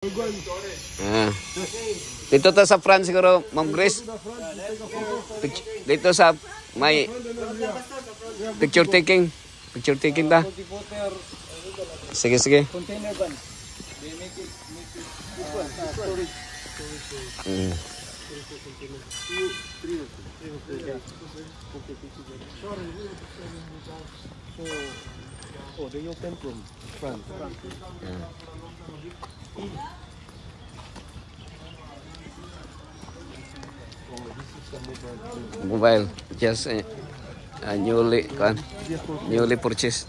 Ah. Dito ta sa France siguro, Ma'am Grace. Dito sa may picture taking. Picture taking ta. Sige, sige. Container van. They make it storage. Oh, they open from front. Mobile, just newly purchased.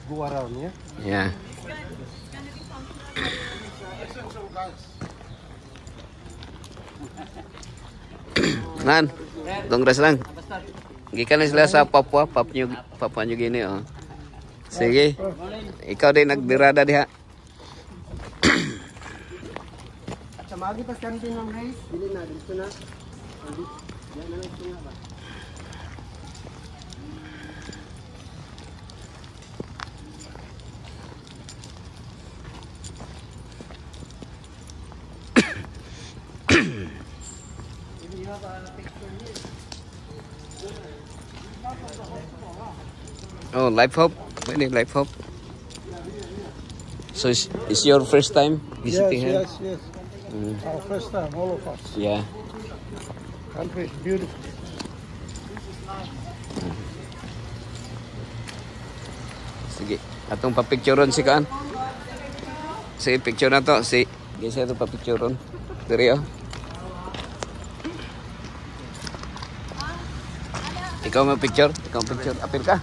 Go around, yeah? Yeah. Nan, dongres lang. Gikan na sila sa Papua New Guinea, oh. Sige. Ikaw din nagdirada diha. At sa magi pas kantin ng rice, dili na dito na. Yan na ito nga ba? Oh, Life Hope. Really, Life Hope. So it's your first time visiting here? Yes. Our first time, all of us. Yeah. Country is beautiful. Sige, atong pa-pictureon si Kaan. Sige, picture na to. Si, gisa ito pa-pictureon. Diri, oh. Ikaw mo picture? Ikaw picture. Apil ka?